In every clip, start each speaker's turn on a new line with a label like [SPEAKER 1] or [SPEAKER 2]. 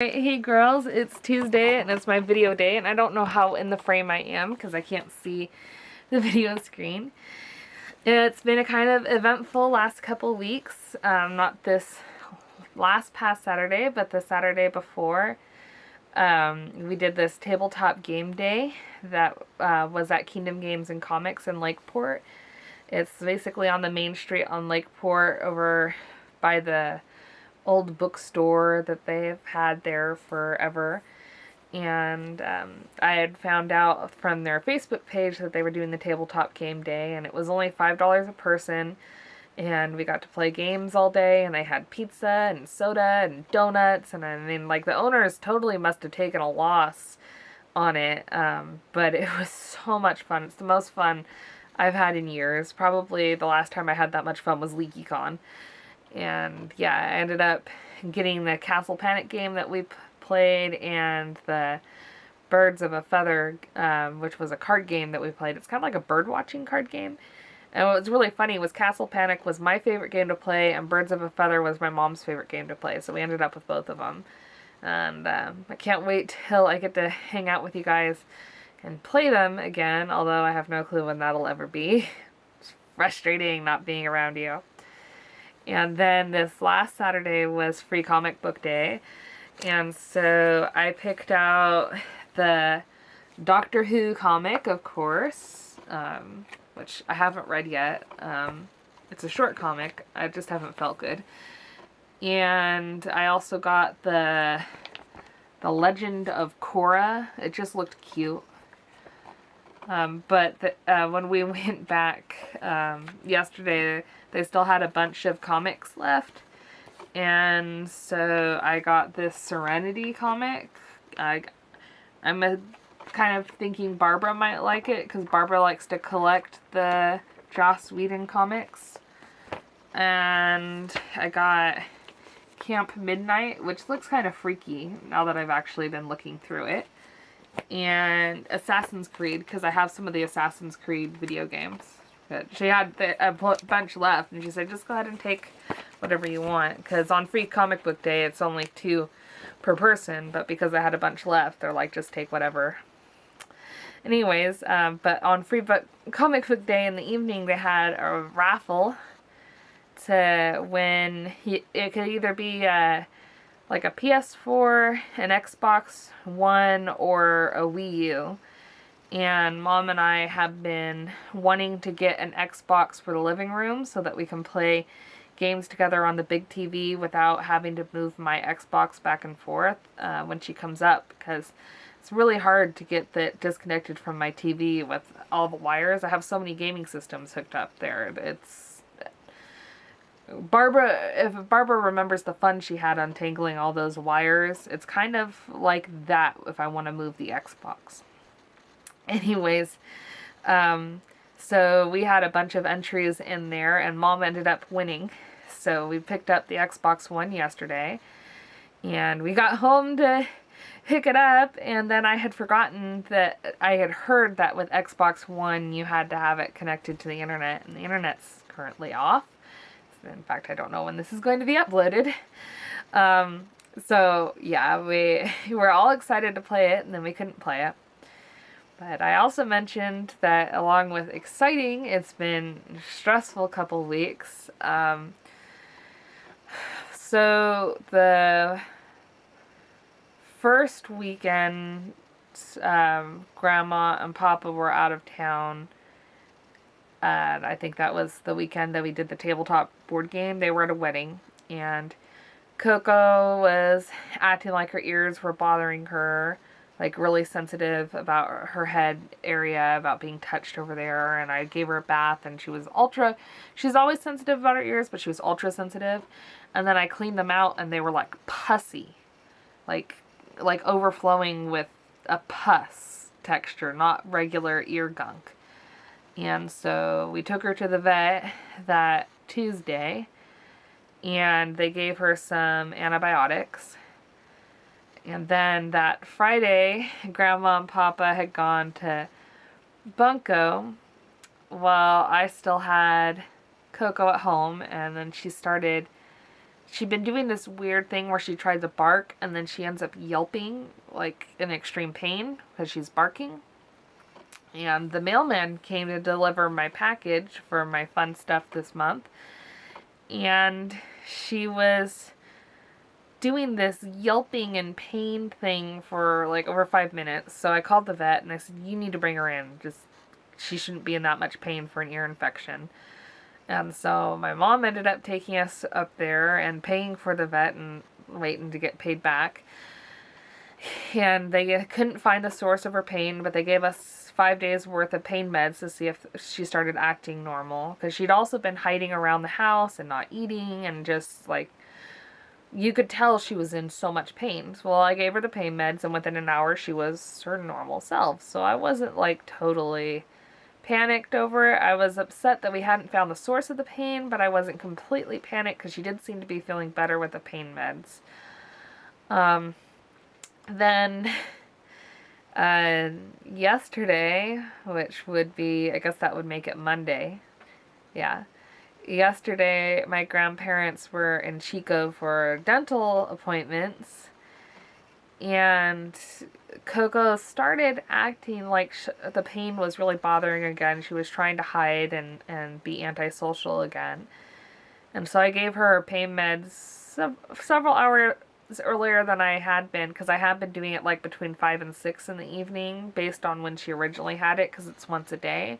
[SPEAKER 1] Hey girls, it's Tuesday and it's my video day, and I don't know how in the frame I am because I can't see the video screen. It's been a kind of eventful last couple weeks, not this past Saturday, but the Saturday before. We did this tabletop game day that was at Kingdom Games and Comics in Lakeport. It's basically on the main street on Lakeport over by the old bookstore that they've had there forever. And I had found out from their Facebook page that they were doing the tabletop game day, and it was only $5 a person, and we got to play games all day, and they had pizza and soda and donuts, and I mean, like, the owners totally must have taken a loss on it, but it was so much fun. It's the most fun I've had in years. Probably the last time I had that much fun was LeakyCon. And yeah, I ended up getting the Castle Panic game that we played and the Birds of a Feather, which was a card game that we played. It's kind of like a bird watching card game. And what was really funny was Castle Panic was my favorite game to play, and Birds of a Feather was my mom's favorite game to play. So we ended up with both of them. And I can't wait till I get to hang out with you guys and play them again, although I have no clue when that'll ever be. It's frustrating not being around you. And then this last Saturday was Free Comic Book Day. And so I picked out the Doctor Who comic, of course, which I haven't read yet. It's a short comic. I just haven't felt good. And I also got the Legend of Korra. It just looked cute. But when we went back yesterday, they still had a bunch of comics left. And so I got this Serenity comic. I'm kind of thinking Barbara might like it, because Barbara likes to collect the Joss Whedon comics. And I got Camp Midnight, which looks kind of freaky now that I've actually been looking through it. And Assassin's Creed, because I have some of the Assassin's Creed video games. But she had a bunch left, and she said, just go ahead and take whatever you want, because on Free Comic Book Day, it's only 2 per person, but because I had a bunch left, they're like, just take whatever. Anyways, but on Comic Book Day in the evening, they had a raffle to win. It could either be like a PS4, an Xbox One, or a Wii U. And Mom and I have been wanting to get an Xbox for the living room so that we can play games together on the big TV without having to move my Xbox back and forth when she comes up, because it's really hard to get that disconnected from my TV with all the wires. I have so many gaming systems hooked up there. It's if Barbara remembers the fun she had untangling all those wires, it's kind of like that if I want to move the Xbox. Anyways, so we had a bunch of entries in there, and Mom ended up winning. So we picked up the Xbox One yesterday, and we got home to pick it up, and then I had forgotten that I had heard that with Xbox One you had to have it connected to the internet, and the internet's currently off. In fact, I don't know when this is going to be uploaded. So yeah, we were all excited to play it, and then we couldn't play it. But I also mentioned that along with exciting, it's been a stressful couple weeks. So the first weekend, Grandma and Papa were out of town. And I think that was the weekend that we did the tabletop board game. They were at a wedding, and Coco was acting like her ears were bothering her, like really sensitive about her head area, about being touched over there, and I gave her a bath, and she's always sensitive about her ears, but she was ultra sensitive, and then I cleaned them out, and they were like pussy, like overflowing with a pus texture, not regular ear gunk. And so we took her to the vet that Tuesday, and they gave her some antibiotics. And then that Friday, Grandma and Papa had gone to Bunko while I still had Coco at home, and then she started she'd been doing this weird thing where she tries to bark and then she ends up yelping, like in extreme pain because she's barking. And the mailman came to deliver my package for my fun stuff this month. And she was doing this yelping and pain thing for like over 5 minutes. So I called the vet and I said, you need to bring her in. She shouldn't be in that much pain for an ear infection. And so my mom ended up taking us up there and paying for the vet and waiting to get paid back. And they couldn't find the source of her pain, but they gave us 5 days worth of pain meds to see if she started acting normal. Because she'd also been hiding around the house and not eating and just like, you could tell she was in so much pain. So, well, I gave her the pain meds and within an hour she was her normal self. So I wasn't like totally panicked over it. I was upset that we hadn't found the source of the pain, but I wasn't completely panicked because she did seem to be feeling better with the pain meds. Then yesterday, which would be, I guess that would make it Monday. Yeah. Yesterday, my grandparents were in Chico for dental appointments, and Coco started acting like the pain was really bothering her again. She was trying to hide and be antisocial again. And so I gave her pain meds several hours earlier than I had been, because I had been doing it like between 5 and 6 in the evening based on when she originally had it, because it's once a day.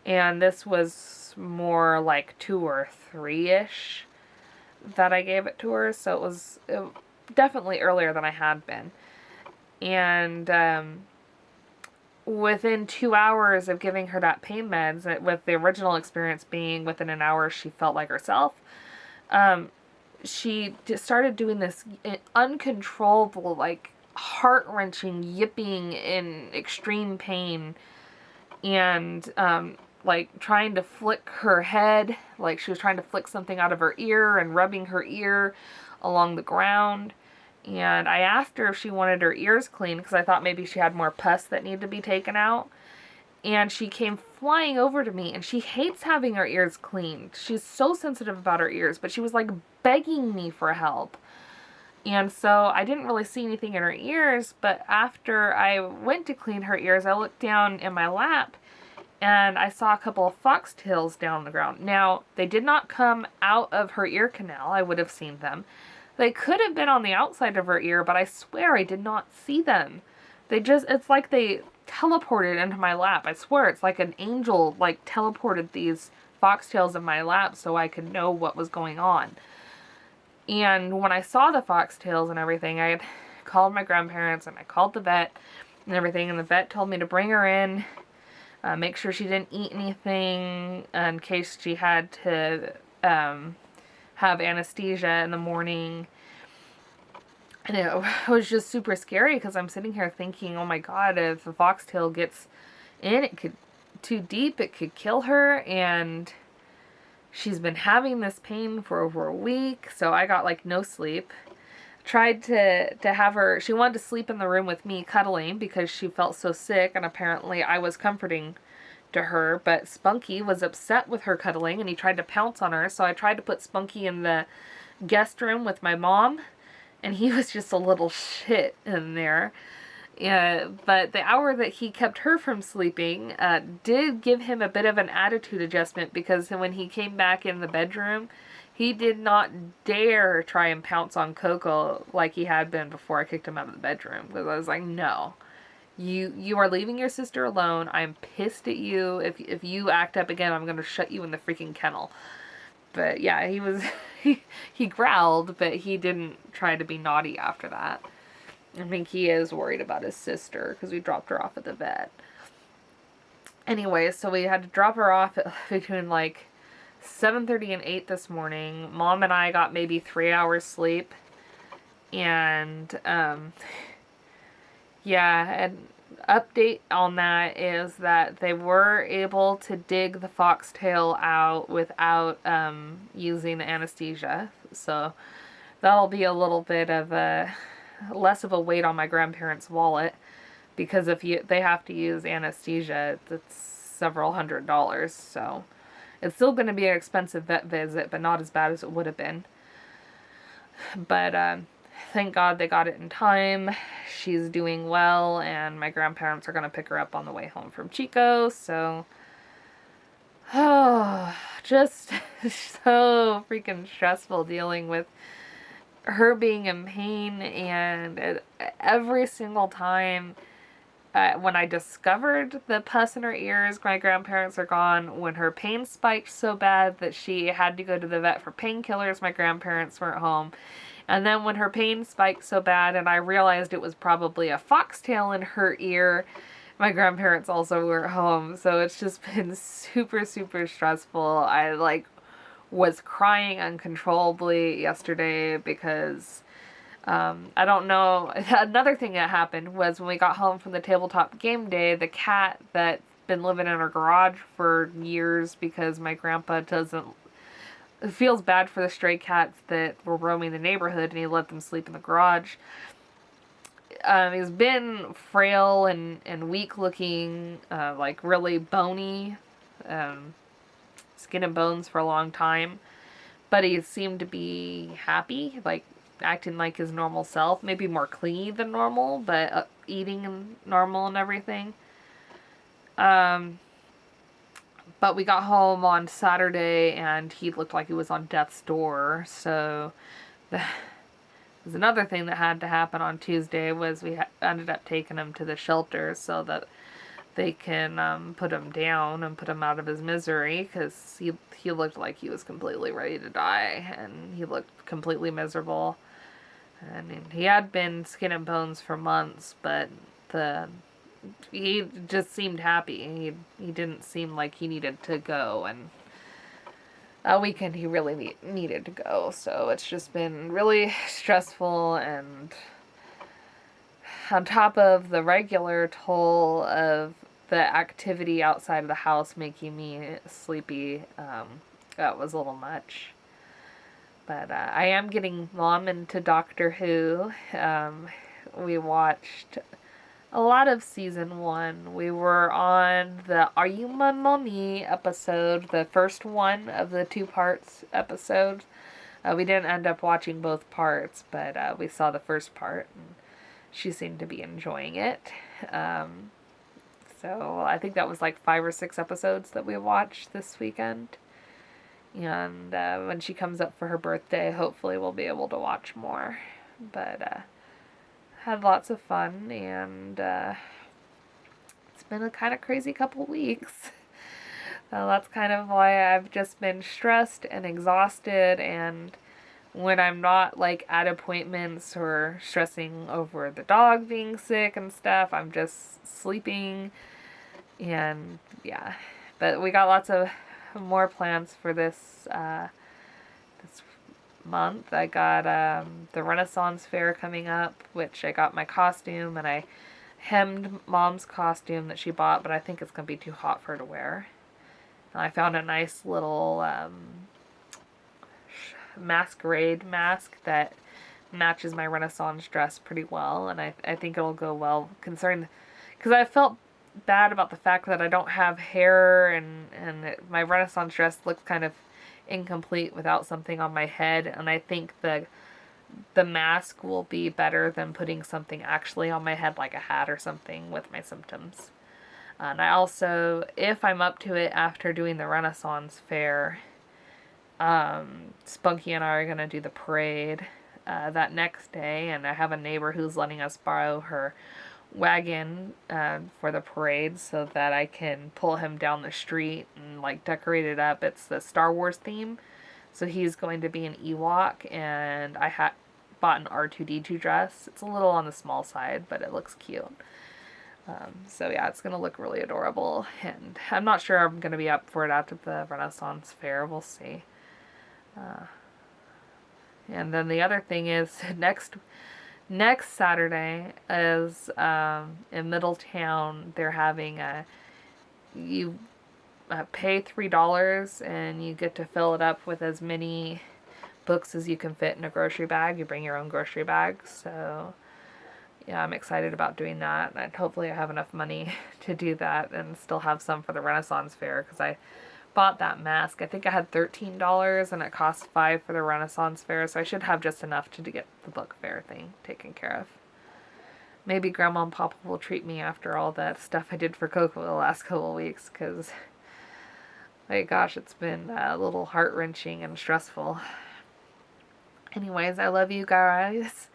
[SPEAKER 1] And this was more like 2 or 3-ish that I gave it to her, so it was definitely earlier than I had been. And within 2 hours of giving her that pain meds, with the original experience being within an hour she felt like herself, she started doing this uncontrollable, like heart-wrenching yipping in extreme pain, and like trying to flick her head, like she was trying to flick something out of her ear and rubbing her ear along the ground. And I asked her if she wanted her ears cleaned because I thought maybe she had more pus that needed to be taken out. And she came flying over to me, and she hates having her ears cleaned. She's so sensitive about her ears, but she was like begging me for help. And so I didn't really see anything in her ears, but after I went to clean her ears, I looked down in my lap and I saw a couple of foxtails down on the ground. Now, they did not come out of her ear canal. I would have seen them. They could have been on the outside of her ear, but I swear I did not see them. It's like they teleported into my lap. I swear it's like an angel like teleported these foxtails in my lap so I could know what was going on. And when I saw the foxtails and everything, I had called my grandparents and I called the vet and everything, and the vet told me to bring her in, make sure she didn't eat anything in case she had to have anesthesia in the morning. And it was just super scary because I'm sitting here thinking, oh my god, if a foxtail gets in, too deep, it could kill her. And she's been having this pain for over a week, so I got like no sleep. Tried to have her, she wanted to sleep in the room with me cuddling because she felt so sick, and apparently I was comforting to her, but Spunky was upset with her cuddling and he tried to pounce on her, so I tried to put Spunky in the guest room with my mom, and he was just a little shit in there. But the hour that he kept her from sleeping did give him a bit of an attitude adjustment, because when he came back in the bedroom, he did not dare try and pounce on Coco like he had been before I kicked him out of the bedroom. Because I was like, no, you are leaving your sister alone. I'm pissed at you. If you act up again, I'm going to shut you in the freaking kennel. But yeah, he growled, but he didn't try to be naughty after that. I think he is worried about his sister because we dropped her off at the vet. Anyway, so we had to drop her off between like 7:30 and 8 this morning. Mom and I got maybe 3 hours sleep. And, yeah, an update on that is that they were able to dig the foxtail out without using anesthesia. So that'll be a little bit of less of a weight on my grandparents' wallet, because if they have to use anesthesia, it's several $100s. So it's still going to be an expensive vet visit, but not as bad as it would have been. But thank God they got it in time. She's doing well, and my grandparents are going to pick her up on the way home from Chico, so... Oh, just so freaking stressful dealing with her being in pain, and every single time when I discovered the pus in her ears, my grandparents are gone. When her pain spiked so bad that she had to go to the vet for painkillers, my grandparents weren't home. And then when her pain spiked so bad and I realized it was probably a foxtail in her ear, my grandparents also weren't home. So it's just been super, super stressful. I was crying uncontrollably yesterday because I don't know. Another thing that happened was when we got home from the tabletop game day, the cat that's been living in our garage for years because my grandpa feels bad for the stray cats that were roaming the neighborhood, and he let them sleep in the garage. He's been frail and weak looking, really bony, skin and bones for a long time. But he seemed to be happy, acting like his normal self. Maybe more clingy than normal, but eating normal and everything. But we got home on Saturday, and he looked like he was on death's door. So there's another thing that had to happen on Tuesday was we ended up taking him to the shelter so that they can put him down and put him out of his misery, because he looked like he was completely ready to die, and he looked completely miserable. I mean, he had been skin and bones for months, but he just seemed happy. He didn't seem like he needed to go, and that weekend he really needed to go. So it's just been really stressful, and on top of the regular toll of the activity outside of the house making me sleepy, that was a little much. But I am getting Mom into Doctor Who. We watched a lot of season 1. We were on the Are You My Mommy episode, the first one of the 2 parts episodes. We didn't end up watching both parts, but we saw the first part, and she seemed to be enjoying it. So I think that was 5 or 6 episodes that we watched this weekend. And when she comes up for her birthday, hopefully we'll be able to watch more. But had lots of fun, and it's been a kind of crazy couple weeks. That's kind of why I've just been stressed and exhausted, and when I'm not at appointments or stressing over the dog being sick and stuff, I'm just sleeping, and yeah. But we got lots of more plans for this month. I got the Renaissance Fair coming up, which I got my costume, and I hemmed Mom's costume that she bought, but I think it's going to be too hot for her to wear. And I found a nice little masquerade mask that matches my Renaissance dress pretty well, and I think it'll go well, considering, because I felt bad about the fact that I don't have hair, and my Renaissance dress looks kind of incomplete without something on my head, and I think the mask will be better than putting something actually on my head, like a hat or something, with my symptoms. And I also, if I'm up to it after doing the Renaissance Fair, Spunky and I are going to do the parade that next day, and I have a neighbor who's letting us borrow her wagon for the parade so that I can pull him down the street and decorate it up. It's the Star Wars theme, so he's going to be an Ewok, and I bought an R2-D2 dress. It's a little on the small side, but it looks cute. So yeah, it's going to look really adorable, and I'm not sure I'm going to be up for it after the Renaissance Fair. We'll see. And then the other thing is, next Saturday is in Middletown, they're having you pay $3 and you get to fill it up with as many books as you can fit in a grocery bag. You bring your own grocery bag, so yeah, I'm excited about doing that, and hopefully I have enough money to do that and still have some for the Renaissance Fair, because I bought that mask. I think I had $13 and it cost $5 for the Renaissance Fair, so I should have just enough to get the book fair thing taken care of. Maybe Grandma and Papa will treat me after all that stuff I did for Coco the last couple of weeks, because, my gosh, it's been a little heart-wrenching and stressful. Anyways, I love you guys,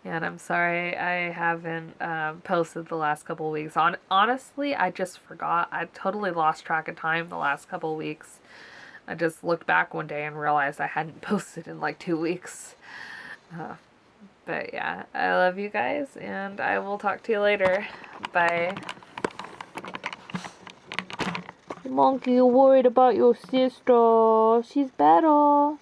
[SPEAKER 1] and I'm sorry I haven't posted the last couple of weeks. Honestly, I just forgot. I totally lost track of time the last couple of weeks. I just looked back one day and realized I hadn't posted in like 2 weeks. But yeah, I love you guys, and I will talk to you later. Bye. Monkey, you're worried about your sister. She's better.